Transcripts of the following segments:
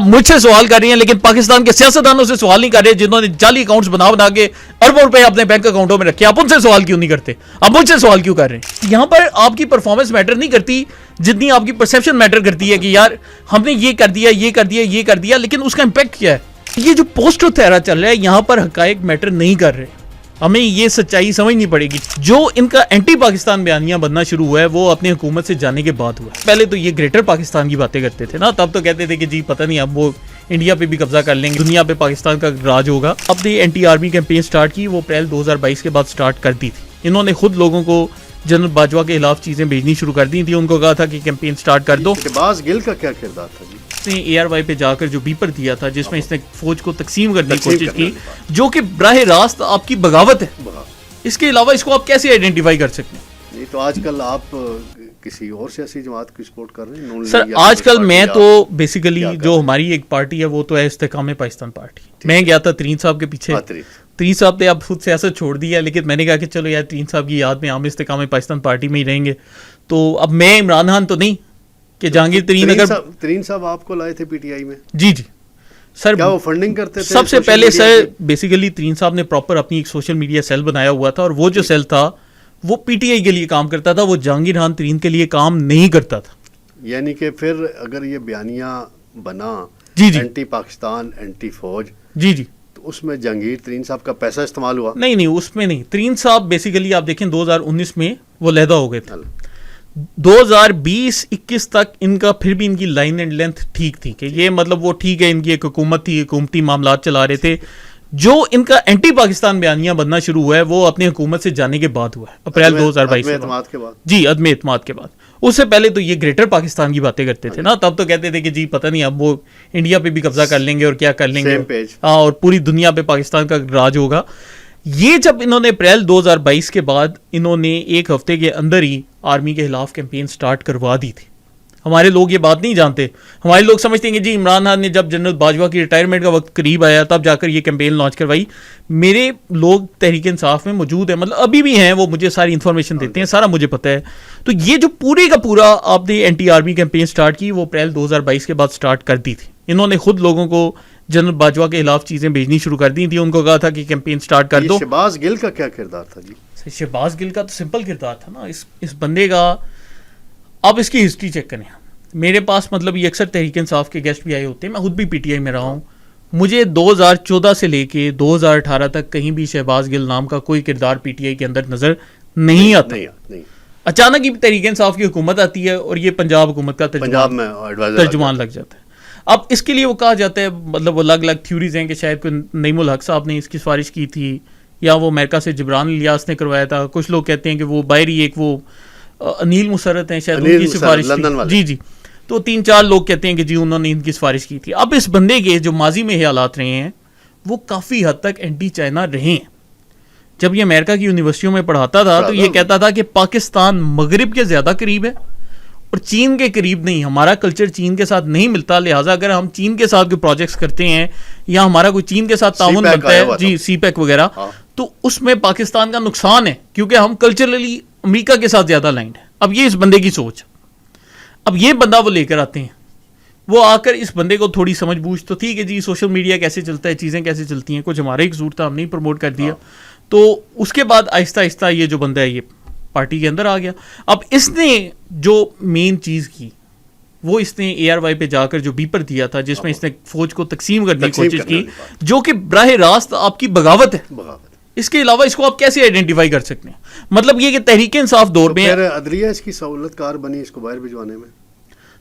آپ مجھ سے سوال کر رہی ہیں لیکن پاکستان کے سیاستدانوں سے سوال نہیں کر رہے جنہوں نے جعلی اکاؤنٹس بنا کے اربوں روپے اپنے بینک اکاؤنٹوں میں رکھے. آپ ان سے سوال کیوں نہیں کرتے؟ آپ مجھ سے سوال کیوں کر رہے ہیں؟ یہاں پر آپ کی پرفارمنس میٹر نہیں کرتی جتنی آپ کی پرسیپشن میٹر کرتی ہے کہ یار ہم نے یہ کر دیا یہ کر دیا یہ کر دیا, لیکن اس کا امپیکٹ کیا ہے. یہ جو پوسٹ ٹروتھ ایرا چل رہا ہے یہاں پر حقائق میٹر نہیں کر رہے. ہمیں یہ سچائی سمجھنی پڑے گی. جو ان کا اینٹی پاکستان بیانیہ بننا شروع ہوا ہے وہ اپنی حکومت سے جانے کے بعد ہوا. پہلے تو یہ گریٹر پاکستان کی باتیں کرتے تھے نا, تب تو کہتے تھے کہ جی پتہ نہیں اب وہ انڈیا پہ بھی قبضہ کر لیں گے, دنیا پہ پاکستان کا راج ہوگا. اب نے اینٹی آرمی کیمپین سٹارٹ کی, وہ اپریل 2022 کے بعد سٹارٹ کر دی تھی. انہوں نے خود لوگوں کو جنرل باجوہ کے خلاف چیزیں بھیجنی شروع کر دی تھی. ان کو کہا تھا کہ کیمپین سٹارٹ کر دو. شہباز گل کا کیا کردار تھا جی؟ اس نے اے آر وائی پہ جا کر جو بیپر دیا تھا جس میں اس نے فوج کو تقسیم کرنے کی کوشش کی, جو کہ براہ راست آپ کی بغاوت ہے. اس کے علاوہ اس کو آپ کیسے آئیڈینٹیفائی کر سکتے ہیں؟ نہیں تو آج کل آپ کسی اور سیاسی جماعت کی سپورٹ کر رہے ہیں سر. آج کل میں تو بیسیکلی جو ہماری ایک پارٹی ہے وہ تو ہے استحکام پاکستان پارٹی. میں گیا تھا ترین صاحب کے پیچھے. ترین صاحب نے اب خود سیاست چھوڑ دی ہے, لیکن میں نے کہا کہ چلو یار ترین صاحب کی یاد میں ہم استحکام پاکستان پارٹی میں ہی رہیں گے. تو اب میں عمران خان تو نہیں کہ جہانگیر ترین. اگر ترین صاحب آپ کو لائے تھے پی ٹی آئی میں؟ جی جی سر. کیا وہ فنڈنگ کرتے تھے؟ سب سے پہلے سر بیسیکلی ترین صاحب نے پراپر اپنی ایک سوشل میڈیا سیل بنایا ہوا تھا, اور وہ جو سیل تھا وہ پی ٹی آئی کے لیے کام کرتا تھا, وہ جہانگیر خان ترین کے لیے کام نہیں کرتا تھا. یعنی کہ پھر اگر یہ بیانیہ بنا جی جی اینٹی پاکستان اینٹی فوج, جی جی, تو اس میں جہانگیر ترین صاحب کا پیسہ استعمال ہوا؟ نہیں اس میں نہیں. ترین صاحب بیسیکلی آپ دیکھیں 2019 میں وہ علیحدہ ہو گئے تھے. 2020-21 تک ان کا پھر بھی ان کی لائن اینڈ لینتھ ٹھیک تھی کہ یہ مطلب وہ ٹھیک ہے, ان کی ایک حکومت تھی, حکومتی معاملات چلا رہے تھے. جو ان کا اینٹی پاکستان بیانیہ بننا شروع ہوا ہے وہ اپنی حکومت سے جانے کے بعد ہوا ہے, اپریل 2022 کے بعد. جی عدم اعتماد کے بعد. اس سے پہلے تو یہ گریٹر پاکستان کی باتیں کرتے تھے نا, تب تو کہتے تھے کہ جی پتہ نہیں اب وہ انڈیا پہ بھی قبضہ کر لیں گے اور کیا کر لیں گے, اور پوری دنیا پہ پاکستان کا راج ہوگا. یہ جب انہوں نے اپریل 2022 کے بعد انہوں نے ایک ہفتے کے اندر ہی آرمی کے خلاف کیمپین سٹارٹ کروا دی تھی. ہمارے لوگ یہ بات نہیں جانتے. ہمارے لوگ سمجھتے ہیں کہ جی عمران خان نے جب جنرل باجوہ کی ریٹائرمنٹ کا وقت قریب آیا تب جا کر یہ کیمپین لانچ کروائی. میرے لوگ تحریک انصاف میں موجود ہیں, مطلب ابھی بھی ہیں, وہ مجھے ساری انفارمیشن دیتے ہیں, سارا مجھے پتہ ہے. تو یہ جو پورے کا پورا آپ نے اینٹی آرمی کیمپین سٹارٹ کی وہ اپریل 2022 کے بعد سٹارٹ کر دی تھی. انہوں نے خود لوگوں کو جنرل باجوہ کے خلاف چیزیں بھیجنی شروع کر دی تھی. ان کو کہا تھا کہ کیمپین سٹارٹ کر دو. شہباز گل کا کیا کردار تھا جی؟ شہباز گل کا تو سمپل کردار تھا نا. اس بندے کا آپ اس کی ہسٹری چیک کریں. میرے پاس مطلب یہ اکثر تحریک انصاف کے گیسٹ بھی آئے ہوتے ہیں, میں خود بھی پی ٹی آئی میں رہا ہوں. مجھے 2014 سے لے کے 2018 تک کہیں بھی شہباز گل نام کا کوئی کردار پی ٹی آئی کے اندر نظر نہیں آتا. اچانک ہی تحریک انصاف کی حکومت آتی ہے اور یہ پنجاب حکومت کا ترجمان لگ جاتا ہے. اب اس کے لیے وہ کہا جاتا ہے, مطلب الگ الگ تھیوریز ہیں کہ شاید کوئی نعیم الحق صاحب نے اس کی سفارش کی تھی یا وہ امریکہ سے جبران الیاس نے کروایا تھا. کچھ لوگ کہتے ہیں کہ وہ باہری ایک وہ انیل مسرت ہیں شاید ان کی سفارش کی. جی جی, تو 3-4 لوگ کہتے ہیں کہ جی انہوں نے ان کی سفارش کی تھی. اب اس بندے کے جو ماضی میں حالات رہے ہیں وہ کافی حد تک اینٹی چائنا رہے ہیں. جب یہ امریکہ کی یونیورسٹیوں میں پڑھاتا تھا تو یہ کہتا تھا کہ پاکستان مغرب کے زیادہ قریب ہے اور چین کے قریب نہیں. ہمارا کلچر چین کے ساتھ نہیں ملتا, لہٰذا اگر ہم چین کے ساتھ کوئی پروجیکٹس کرتے ہیں یا ہمارا کوئی چین کے ساتھ تعاون بنتا ہے, جی سی پیک وغیرہ, تو اس میں پاکستان کا نقصان ہے کیونکہ ہم کلچرلی امریکہ کے ساتھ زیادہ لائنڈ ہیں. اب یہ اس بندے کی سوچ. اب یہ بندہ وہ لے کر آتے ہیں, وہ آ کر اس بندے کو تھوڑی سمجھ بوجھ تو تھی کہ جی سوشل میڈیا کیسے چلتا ہے, چیزیں کیسے چلتی ہیں, کچھ ہمارا ہی قصور تھا, ہم نے پروموٹ کر دیا. تو اس کے بعد آہستہ آہستہ یہ جو بندہ ہے یہ پارٹی کے اندر آ گیا. اب اس نے جو مین چیز کی وہ اس نے اے آر وائی پہ جا کر جو بیپر دیا تھا جس میں اس نے فوج کو تقسیم کرنے کی کوشش کی, جو کہ براہ راست آپ کی بغاوت ہے. اس کے علاوہ اس کو آپ کیسے آئیڈینٹیفائی کر سکتے ہیں؟ مطلب یہ کہ تحریک انصاف دور میں عدلیہ اس کی سہولت کار بنی اس کو باہر بھجوانے میں.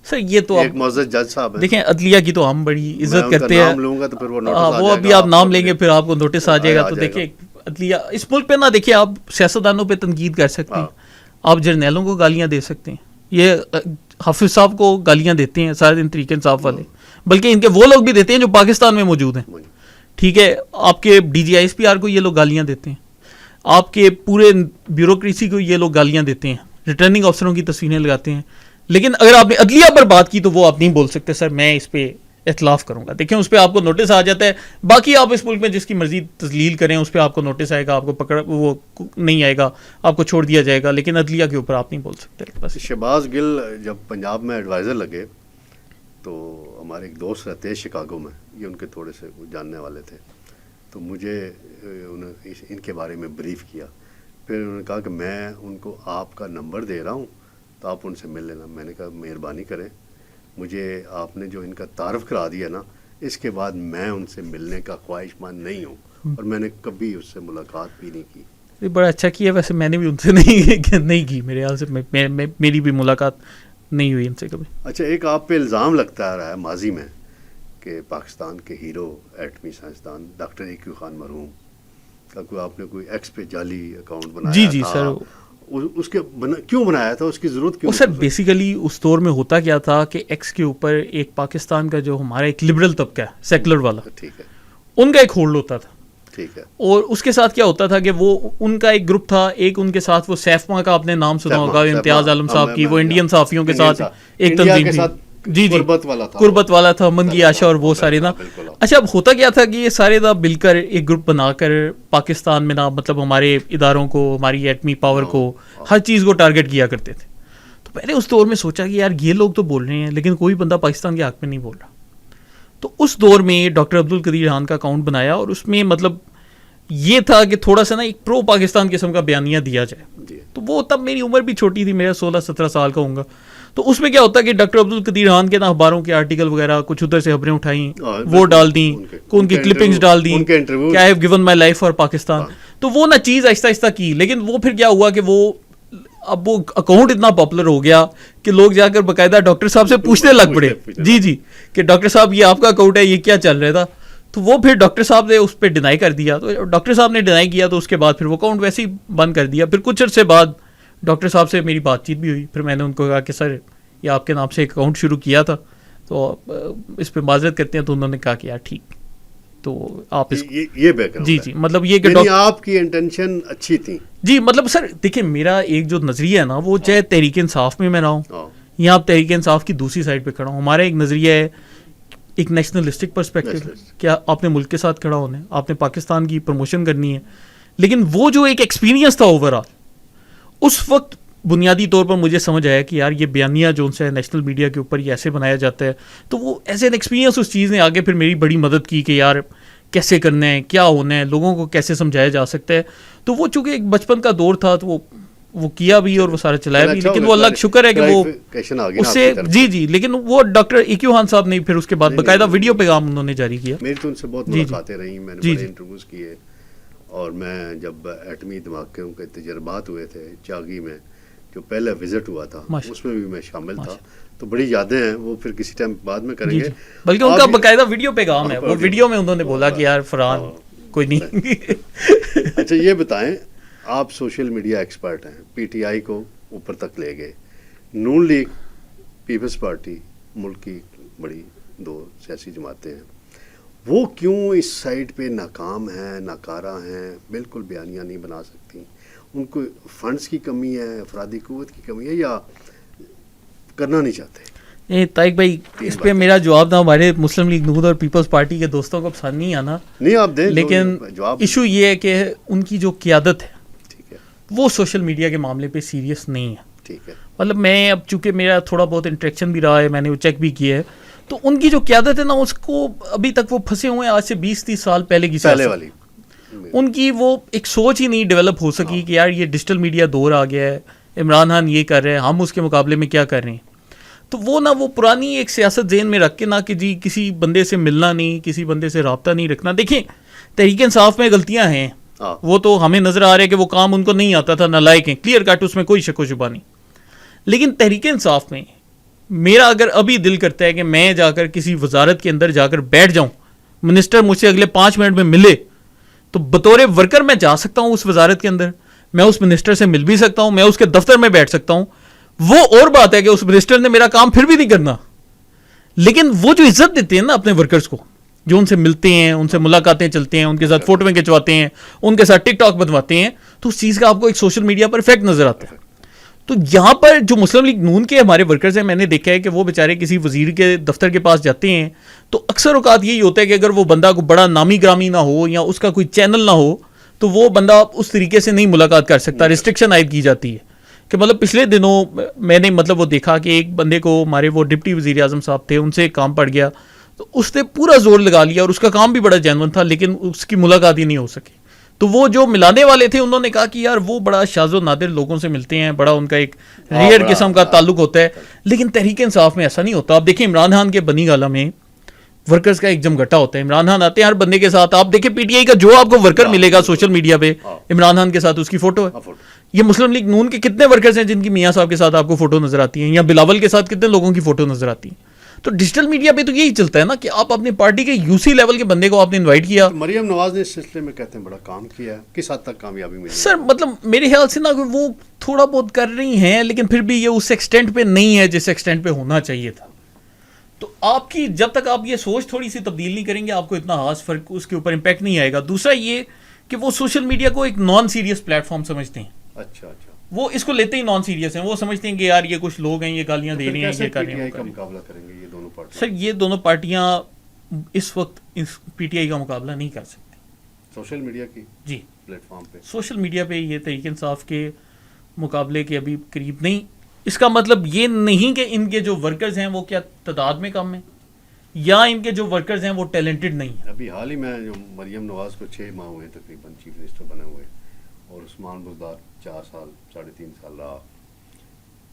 سر یہ تو ایک معزز جج صاحب ہیں, دیکھیں عدلیہ کی تو ہم بڑی عزت کرتے ہیں, وہ ابھی آپ نام لیں گے پھر آپ کو نوٹس آ جائے گا. تو دیکھیں عدلیہ اس ملک پہ نہ دیکھیں, آپ سیاستدانوں پہ تنقید کر سکتے ہیں, آپ جرنیلوں کو گالیاں دے سکتے ہیں, یہ حافظ صاحب کو گالیاں دیتے ہیں سارے دن تحریک انصاف والے, بلکہ ان کے وہ لوگ بھی دیتے ہیں جو پاکستان میں موجود ہیں. ٹھیک ہے, آپ کے D G I S P R کو یہ لوگ گالیاں دیتے ہیں, آپ کے پورے بیوروکریسی کو یہ لوگ گالیاں دیتے ہیں, ریٹرننگ افسروں کی تصویریں لگاتے ہیں. لیکن اگر آپ نے عدلیہ پر بات کی تو وہ آپ نہیں بول سکتے سر میں اس پہ اختلاف کروں گا. دیکھیں اس پہ آپ کو نوٹس آ جاتا ہے, باقی آپ اس ملک میں جس کی مرضی تذلیل کریں اس پہ آپ کو نوٹس آئے گا, آپ کو پکڑ وہ نہیں آئے گا, آپ کو چھوڑ دیا جائے گا, لیکن عدلیہ کے اوپر آپ نہیں بول سکتے. بس شہباز گل جب پنجاب میں ایڈوائزر لگے تو ہمارے ایک دوست رہتے ہیں شکاگو میں, یہ ان کے تھوڑے سے جاننے والے تھے, تو مجھے انہیں ان کے بارے میں بریف کیا. پھر انہوں نے کہا کہ میں ان کو آپ کا نمبر دے رہا ہوں تو آپ ان سے مل لینا. میں نے کہا مہربانی کریں, مجھے آپ نے جو ان کا تعارف کرا دیا نا, اس کے بعد میں ان سے ملنے کا خواہش مند نہیں ہوں, اور میں نے کبھی اس سے ملاقات بھی نہیں کی. بڑا اچھا کیا, ویسے میں نے بھی ان سے نہیں کی, میرے خیال سے میری بھی ملاقات نہیں ہوئی ان سے کبھی. اچھا, ایک آپ پہ الزام لگتا رہا ہے ماضی میں کہ پاکستان کے ہیرو ایٹمی سائنسدان ڈاکٹر ایکیو خان مرحوم کا کوئی آپ نے کوئی ایکس پہ جعلی اکاؤنٹ بنایا جی تھا. سر, اس کے کیوں بنایا تھا, اس کی ضرورت کیوں؟ سر بیسیکلی اس دور میں ہوتا کیا تھا کہ ایکس کے اوپر ایک پاکستان کا جو ہمارا ایک لبرل طبقہ ہے, سیکولر والا, ٹھیک ہے, ان کا ایک ہولڈ ہوتا تھا. ٹھیک ہے. اور اس کے ساتھ کیا ہوتا تھا کہ وہ ان کا ایک گروپ تھا, ایک ان کے ساتھ وہ سیفما کا آپ نے نام سنا ہوگا, امتیاز عالم صاحب کی, وہ انڈین صحافیوں کے ساتھ ایک تنظیم تھی. جی جی, قربت والا تھا, منگی آشا اور وہ سارے نا. اچھا, اب ہوتا کیا تھا کہ یہ سارے نا مل کر ایک گروپ بنا کر پاکستان میں نا مطلب ہمارے اداروں کو, ہماری ایٹمی پاور کو, ہر چیز کو ٹارگٹ کیا کرتے تھے. تو میں نے اس دور میں سوچا کہ یار یہ لوگ تو بول رہے ہیں لیکن کوئی بندہ پاکستان کے حق میں نہیں بول رہا. تو اس دور میں ڈاکٹر عبدالقدیر خان کا اکاؤنٹ بنایا, اور اس میں مطلب یہ تھا کہ تھوڑا سا نا ایک پرو پاکستان قسم کا بیانیہ دیا جائے. تو وہ تب میری عمر بھی چھوٹی تھی, میرا 16-17 سال کا ہوں گا. تو اس میں کیا ہوتا کہ ڈاکٹر عبدالقدیر خان کے نا اخباروں کے آرٹیکل وغیرہ کچھ ادھر سے خبریں اٹھائیں, وہ ڈال دیں, ان کی کلپنگز ڈال دیں کہ I have given my life for Pakistan. تو وہ نا چیز آہستہ آہستہ کی, لیکن وہ پھر کیا ہوا کہ وہ اب وہ اکاؤنٹ اتنا پاپولر ہو گیا کہ لوگ جا کر باقاعدہ ڈاکٹر صاحب سے پوچھنے لگ پڑے, جی جی, کہ ڈاکٹر صاحب یہ آپ کا اکاؤنٹ ہے, یہ کیا چل رہا تھا. تو وہ پھر ڈاکٹر صاحب نے اس پہ ڈینائی کر دیا. تو ڈاکٹر صاحب نے ڈینائی کیا تو اس کے بعد پھر وہ اکاؤنٹ ویسے ہی بند کر دیا. پھر کچھ عرصے بعد ڈاکٹر صاحب سے میری بات چیت بھی ہوئی. پھر میں نے ان کو کہا کہ سر یہ آپ کے نام سے ایک اکاؤنٹ شروع کیا تھا, تو اس پہ معذرت کرتے ہیں. تو انہوں نے کہا کہ یار ٹھیک, تو آپ اس یہ جی جی, مطلب یہ کہ آپ کی انٹینشن اچھی تھی. جی, مطلب سر دیکھیں, میرا ایک جو نظریہ ہے نا, وہ چاہے تحریک انصاف میں رہا ہوں یا آپ تحریک انصاف کی دوسری سائڈ پہ کھڑا ہوں, ہمارا ایک نظریہ ہے ایک نیشنلسٹک پرسپیکٹو, کیا آپ نے ملک کے ساتھ کھڑا ہونا ہے, آپ نے پاکستان کی پروموشن کرنی ہے. لیکن وہ جو ایک ایکسپیرینس تھا اوور آل, اس وقت بنیادی طور پر مجھے سمجھ آیا کہ یار یہ بیانیہ جو ان سے نیشنل میڈیا کے اوپر یہ ایسے بنایا جاتا ہے. تو وہ ایز این ایکسپیرینس اس چیز نے آگے پھر میری بڑی مدد کی کہ یار کیسے کرنا ہے, کیا ہونا ہے, لوگوں کو کیسے سمجھایا جا سکتا ہے. تو وہ چونکہ ایک بچپن کا دور تھا تو وہ کیا بھی اور وہ سارا چلایا بھی, لیکن وہ اللہ کا شکر ہے کہ وہ اس سے جی جی. لیکن وہ ڈاکٹر ایکیو خان صاحب نے پھر اس کے بعد باقاعدہ ویڈیو پیغام انہوں نے جاری کیا. میری تو ان سے بہت ملاقاتیں رہی, میں نے بڑے انٹرویوز کیے, اور میں جب ایٹمی دھماکوں کے تجربات ہوئے تھے چاگی میں جو پہلا وزٹ ہوا تھا اس میں بھی میں شامل تھا. تو بڑی یادیں ہیں, وہ پھر کسی ٹائم بعد میں کریں گے. بلکہ ان کا باقاعدہ ویڈیو پیغام ہے, وہ ویڈیو میں انہوں نے بولا کہ یار فرحان کوئی نہیں. اچھا یہ بتائیں, آپ سوشل میڈیا ایکسپرٹ ہیں, پی ٹی آئی کو اوپر تک لے گئے, نون لیگ, پیپلز پارٹی, ملک کی بڑی دو سیاسی جماعتیں ہیں, وہ کیوں اس سائڈ پہ ناکام ہیں, ناکارہ ہیں, بالکل بیانیہ نہیں بنا سکتی؟ ان کو فنڈز کی کمی ہے, افرادی قوت کی کمی ہے, یا کرنا نہیں چاہتے؟ نہیں طارق بھائی, اس پہ میرا جواب تھا, ہمارے مسلم لیگ نون اور پیپلز پارٹی کے دوستوں کو پسند نہیں آنا, نہیں آپ دیں, لیکن ایشو یہ ہے کہ ان کی جو قیادت ہے وہ سوشل میڈیا کے معاملے پہ سیریس نہیں ہے. ٹھیک ہے, مطلب میں اب چونکہ میرا تھوڑا بہت انٹریکشن بھی رہا ہے, میں نے وہ چیک بھی کیا ہے, تو ان کی جو قیادت ہے نا, اس کو ابھی تک وہ پھنسے ہوئے ہیں آج سے 20-30 سال پہلے کی پہلے والی, ان کی وہ ایک سوچ ہی نہیں ڈیولپ ہو سکی کہ یار یہ ڈیجیٹل میڈیا دور آ گیا ہے, عمران خان یہ کر رہے ہیں, ہم اس کے مقابلے میں کیا کر رہے ہیں. تو وہ نا وہ پرانی ایک سیاست ذہن میں رکھ کے نا کہ جی کسی بندے سے ملنا نہیں, کسی بندے سے رابطہ نہیں رکھنا. دیکھیں تحریک انصاف میں غلطیاں ہیں, وہ تو ہمیں نظر آ رہا ہے کہ وہ کام ان کو نہیں آتا تھا, نالائق ہیں, کلیئر کٹ, اس میں کوئی شک و شبہ نہیں. لیکن تحریک انصاف میں میرا اگر ابھی دل کرتا ہے کہ میں جا کر کسی وزارت کے اندر جا کر بیٹھ جاؤں, منسٹر مجھ سے اگلے 5 منٹ میں ملے, تو بطور ورکر میں جا سکتا ہوں اس وزارت کے اندر, میں اس منسٹر سے مل بھی سکتا ہوں, میں اس کے دفتر میں بیٹھ سکتا ہوں. وہ اور بات ہے کہ اس منسٹر نے میرا کام پھر بھی نہیں کرنا, لیکن وہ جو عزت دیتے ہیں نا اپنے ورکرز کو, جو ان سے ملتے ہیں, ان سے ملاقاتیں چلتے ہیں, ان کے ساتھ فوٹویں کھنچواتے ہیں, ان کے ساتھ ٹک ٹاک بنواتے ہیں, تو اس چیز کا آپ کو ایک سوشل میڈیا پر افیکٹ نظر آتا ہے. تو یہاں پر جو مسلم لیگ نون کے ہمارے ورکرز ہیں, میں نے دیکھا ہے کہ وہ بیچارے کسی وزیر کے دفتر کے پاس جاتے ہیں, تو اکثر اوقات یہی ہوتا ہے کہ اگر وہ بندہ کو بڑا نامی گرامی نہ ہو یا اس کا کوئی چینل نہ ہو, تو وہ بندہ اس طریقے سے نہیں ملاقات کر سکتا, ریسٹرکشن عائد کی جاتی ہے کہ مطلب پچھلے دنوں میں نے مطلب وہ دیکھا کہ ایک بندے کو ہمارے وہ ڈپٹی وزیر اعظم صاحب تھے, ان سے کام پڑ گیا, تو اس نے پورا زور لگا لیا اور اس کا کام بھی بڑا جینون تھا, لیکن اس کی ملاقات ہی نہیں ہو سکی. تو وہ جو ملانے والے تھے انہوں نے کہا کہ یار وہ بڑا شاذ و نادر لوگوں سے ملتے ہیں, بڑا ان کا ایک ریئر قسم کا تعلق ہوتا ہے, لیکن تحریک انصاف میں ایسا نہیں ہوتا. آپ دیکھیں عمران خان کے بنی گالہ میں ورکرز کا ایک جمگٹا ہوتا ہے, عمران خان آتے ہیں ہر بندے کے ساتھ. آپ دیکھیں پی ٹی آئی کا جو آپ کو ورکر ملے گا سوشل میڈیا پہ, عمران خان کے ساتھ اس کی فوٹو ہے. یہ مسلم لیگ نون کے کتنے ورکرز ہیں جن کی میاں صاحب کے ساتھ آپ کو فوٹو نظر آتی ہیں, یا بلاول کے ساتھ کتنے لوگوں کی فوٹو نظر آتی ہیں. تو ڈیجیٹل میڈیا پہ تو یہی چلتا ہے نا کہ آپ اپنی پارٹی کے یو سی لیول کے بندے کو آپ نے انوائٹ کیا. مریم نواز نے اس سلسلے میں کہتے ہیں بڑا کام کیا ہے, کس حد تک کامیابی ملی؟ سر مطلب میرے خیال سے نا وہ تھوڑا بہت کر رہی ہیں, لیکن پھر بھی یہ اس ایکسٹینٹ پہ نہیں ہے جس ایکسٹینٹ پہ ہونا چاہیے تھا. تو آپ کی جب تک آپ یہ سوچ تھوڑی سی تبدیل نہیں کریں گے, آپ کو اتنا خاص فرق اس کے اوپر امپیکٹ نہیں آئے گا. دوسرا یہ کہ وہ سوشل میڈیا کو ایک نان سیریس پلیٹ فارم سمجھتے ہیں. اچھا اچھا, وہ اس کو لیتے ہی نان سیریس ہیں. وہ سمجھتے ہیں کہ یار یہ کچھ لوگ ہیں, یہ گالیاں دے رہے ہیں, یہ کر رہے ہیں. کا مقابلہ کریں گے یہ دونوں پارٹیاں؟ سر یہ دونوں پارٹیاں اس وقت پی ٹی آئی کا مقابلہ نہیں کر سکتی سوشل میڈیا کی جی پلیٹ فارم پہ. سوشل میڈیا پہ یہ تحریک انصاف کے مقابلے کے ابھی قریب نہیں. اس کا مطلب یہ نہیں کہ ان کے جو ورکرز ہیں وہ کیا تعداد میں کم ہیں, یا ان کے جو ورکرز ہیں وہ ٹیلنٹڈ نہیں ہیں. ابھی حال ہی میں جو مریم نواز کو 6 ماہ ہوئے تقریباً چیف منسٹر بنے ہوئے, اور عثمان بزدار 4 سال 3.5 سال رہا.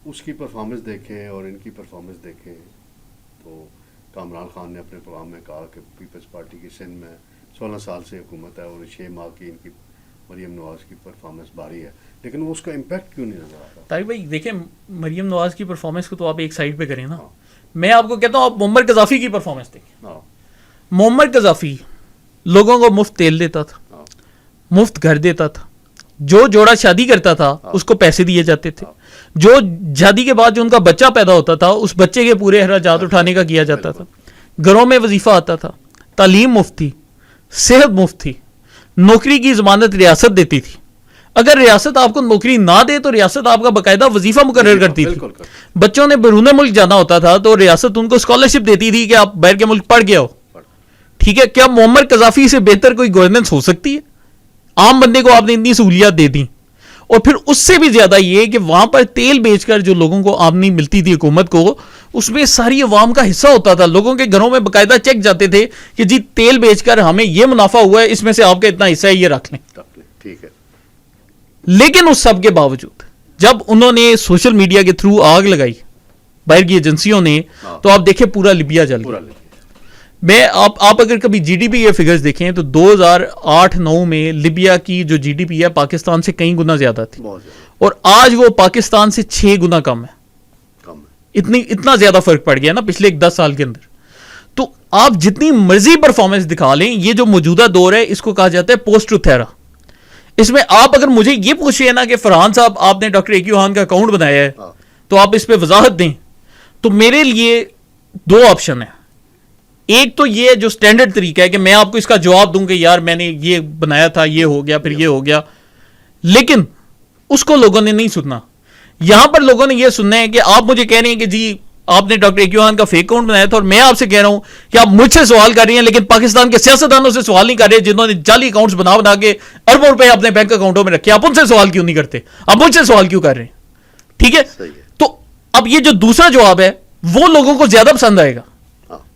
اس کی پرفارمنس دیکھیں اور ان کی پرفارمنس دیکھیں تو کامران خان نے اپنے پروگرام میں کہا کہ پیپلز پارٹی کی سندھ میں 16 سال سے حکومت ہے اور 6 ماہ کی ان کی مریم نواز کی پرفارمنس بھاری ہے, لیکن وہ اس کا امپیکٹ کیوں نہیں نظر آتا؟ طارق بھائی دیکھیں مریم نواز کی پرفارمنس کو تو آپ ایک سائڈ پہ کریں نا. میں آپ کو کہتا ہوں آپ معمر قذافی کی پرفارمنس دیکھیں. معمر قذافی لوگوں کو مفت تیل دیتا تھا, مفت گھر دیتا تھا, جو جوڑا شادی کرتا تھا اس کو پیسے دیے جاتے تھے, جو شادی کے بعد جو ان کا بچہ پیدا ہوتا تھا اس بچے کے پورے اخراجات اٹھانے کا کیا جاتا تھا, گھروں میں وظیفہ آتا تھا, تعلیم مفت تھی, صحت مفت تھی, نوکری کی ضمانت ریاست دیتی تھی. اگر ریاست آپ کو نوکری نہ دے تو ریاست آپ کا باقاعدہ وظیفہ مقرر کرتی تھی. بچوں نے بیرون ملک جانا ہوتا تھا تو ریاست ان کو اسکالرشپ دیتی تھی کہ آپ باہر کے ملک پڑھ گئے ہو. ٹھیک ہے, کیا معمر قذافی سے بہتر کوئی گورننس ہو سکتی ہے؟ عام بندے کو آپ نے اتنی سہولیات دے دی, اور پھر اس سے بھی زیادہ یہ کہ وہاں پر تیل بیچ کر جو لوگوں کو آمدنی ملتی تھی حکومت کو, اس میں ساری عوام کا حصہ ہوتا تھا. لوگوں کے گھروں میں باقاعدہ چیک جاتے تھے کہ جی تیل بیچ کر ہمیں یہ منافع ہوا ہے, اس میں سے آپ کا اتنا حصہ ہے, یہ رکھ لیں. ٹھیک ہے. لیکن اس سب کے باوجود جب انہوں نے سوشل میڈیا کے تھرو آگ لگائی باہر کی ایجنسیوں نے, تو آپ دیکھیں پورا لیبیا جل گیا. میں آپ اگر کبھی جی ڈی پی کے فگرز دیکھیں تو 2008-9 میں لیبیا کی جو جی ڈی پی ہے پاکستان سے کئی گنا زیادہ تھی, اور آج وہ پاکستان سے 6 گنا کم ہے. اتنا زیادہ فرق پڑ گیا نا پچھلے 10 سال کے اندر. تو آپ جتنی مرضی پرفارمنس دکھا لیں, یہ جو موجودہ دور ہے اس کو کہا جاتا ہے پوسٹ ٹروتھ ایرا. اس میں آپ اگر مجھے یہ پوچھیں نا کہ فرحان صاحب آپ نے ڈاکٹر ایکیو خان کا اکاؤنٹ بنایا ہے تو آپ اس پہ وضاحت دیں, تو میرے لیے 2 آپشن ہیں. ایک تو یہ جو سٹینڈرڈ طریقہ ہے کہ میں آپ کو اس کا جواب دوں کہ یار میں نے یہ بنایا تھا, یہ ہو گیا, پھر یہ ہو گیا, لیکن اس کو لوگوں نے نہیں سننا. یہاں پر لوگوں نے یہ سننا ہے کہ آپ مجھے کہہ رہے ہیں کہ جی آپ نے ڈاکٹر ایکیو خان کا فیک اکاؤنٹ بنایا تھا, اور میں آپ سے کہہ رہا ہوں کہ آپ مجھ سے سوال کر رہی ہیں لیکن پاکستان کے سیاستدانوں سے سوال نہیں کر رہے جنہوں نے جعلی اکاؤنٹس بنا کے اربوں روپے اپنے بینک اکاؤنٹوں میں رکھے. آپ ان سے سوال کیوں نہیں کرتے, آپ مجھ سے سوال کیوں کر رہے ہیں؟ ٹھیک ہے, تو اب یہ جو دوسرا جواب ہے وہ لوگوں کو زیادہ پسند آئے گا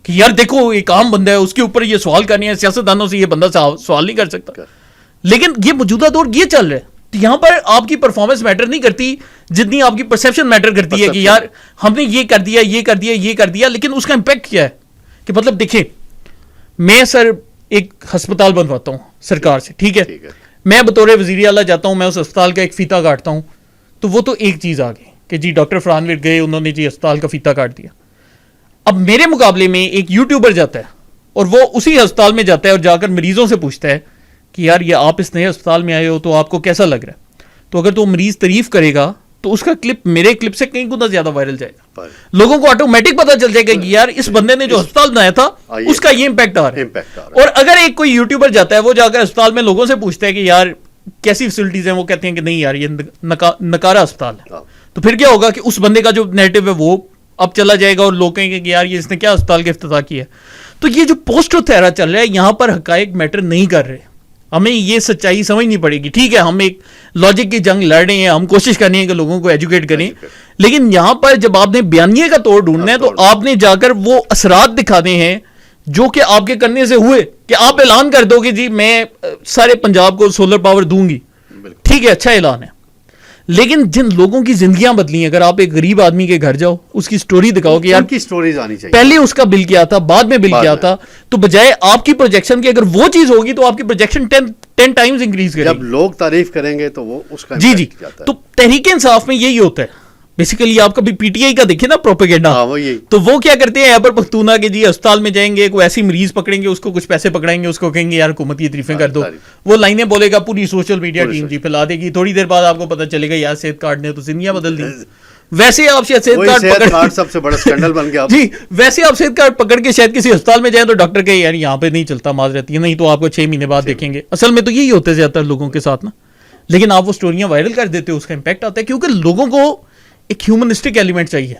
کہ یار دیکھو ایک عام بندہ ہے, اس کے اوپر یہ سوال کرنی ہے, سیاستدانوں سے یہ بندہ سوال نہیں کر سکتا. لیکن یہ موجودہ دور یہ چل رہا ہے, تو یہاں پر آپ کی پرفارمنس میٹر نہیں کرتی جتنی آپ کی پرسیپشن میٹر کرتی ہے کہ یار ہم نے یہ کر دیا, یہ کر دیا, یہ کر دیا, لیکن اس کا امپیکٹ کیا ہے. کہ مطلب دیکھیں میں سر ایک ہسپتال بنواتا ہوں سرکار سے, ٹھیک ہے, میں بطور وزیر اعلیٰ جاتا ہوں, میں اس ہسپتال کا ایک فیتا کاٹتا ہوں, تو وہ تو ایک چیز آ گئی کہ جی ڈاکٹر فرحان ورد گئے, انہوں نے جی ہسپتال کا فیتا کاٹ دیا. اب میرے مقابلے میں ایک یوٹیوبر جاتا ہے اور وہ اسی ہسپتال میں جاتا ہے اور جا کر مریضوں سے پوچھتا ہے کہ یار یہ آپ اس نئے ہسپتال میں آئے ہو تو آپ کو کیسا لگ رہا ہے. تو اگر تو مریض تعریف کرے گا تو اس کا کلپ میرے کلپ سے کئی گنا زیادہ وائرل جائے گا. لوگوں کو آٹومیٹک پتا چل جائے گا کہ یار اس بندے نے جو ہسپتال بنایا تھا اس کا یہ امپیکٹ آ رہا ہے. اور اگر ایک کوئی یوٹیوبر جاتا ہے, وہ جا کر ہسپتال میں لوگوں سے پوچھتا ہے کہ یار کیسی فیسلٹیز ہیں, وہ کہتے ہیں کہ نہیں یار یہ نکارا ہسپتال ہے, تو پھر کیا ہوگا کہ اس بندے کا جو نیگیٹو ہے وہ اب چلا جائے گا اور لوگ کہیں گے کہ یار یہ اس نے کیا ہسپتال کا افتتاح کیا ہے. تو یہ جو پوسٹ ٹروتھ ایرا چل رہا ہے, یہاں پر حقائق میٹر نہیں کر رہے. ہمیں یہ سچائی سمجھنی پڑے گی. ٹھیک ہے ہم ایک لاجک کی جنگ لڑ رہے ہیں, ہم کوشش کر رہے ہیں کہ لوگوں کو ایجوکیٹ کریں, لیکن یہاں پر جب آپ نے بیانیے کا توڑ ڈھونڈنا ہے تو آپ نے جا کر وہ اثرات دکھانے ہیں جو کہ آپ کے کرنے سے ہوئے, کہ آپ اعلان کر دو کہ جی میں سارے پنجاب کو سولر پاور دوں گی, ٹھیک ہے اچھا اعلان ہے, لیکن جن لوگوں کی زندگیاں بدلی ہیں, اگر آپ ایک غریب آدمی کے گھر جاؤ, اس کی سٹوری دکھاؤ کہ یار کی سٹوریز آنی چاہیے, پہلے اس کا بل کیا تھا, بعد میں بل کیا تھا, تو بجائے آپ کی پروجیکشن کی اگر وہ چیز ہوگی تو آپ کی پروجیکشن 10 ٹائمز انکریز کرے گی. جب لوگ تعریف کریں گے تو وہ اس کا جی. تو تحریک انصاف میں یہی ہوتا ہے بیسیکلی. آپ کبھی پی ٹی آئی کا دیکھیں نا پروپیگنڈا, تو وہ کیا کرتے ہیں ایبر پختونا کے جی اسپتال میں جائیں گے, کوئی ایسی مریض پکڑیں گے, اس کو کچھ پیسے پکڑائیں گے, اس کو کہیں گے یار حکومت کی تعریفیں کر دو, وہ لائنیں بولے گا, پوری سوشل میڈیا ٹیم جی پھیلا دے گی, تھوڑی دیر بعد آپ کو پتہ چلے گا یار صحت کارڈ نے تو زندگیاں بدل دی. ویسے آپ صحت کارڈ سب سے بڑا اسکینڈل بن گیا جی, ویسے آپ صحت کارڈ پکڑ کے شاید کسی اسپتال میں جائیں تو ڈاکٹر کہ یار یہاں پہ نہیں چلتا, معذرت ہے, نہیں تو آپ کو 6 مہینے بعد دیکھیں گے. اصل میں تو یہی ہوتا ہے زیادہ تر لوگوں کے ساتھ نا, لیکن آپ وہ سٹوریاں وائرل کر دیتے ہو, اس کا امپیکٹ آتا ہے کیونکہ لوگوں کو ایک ہیومنسٹک ایلیمنٹ چاہیے.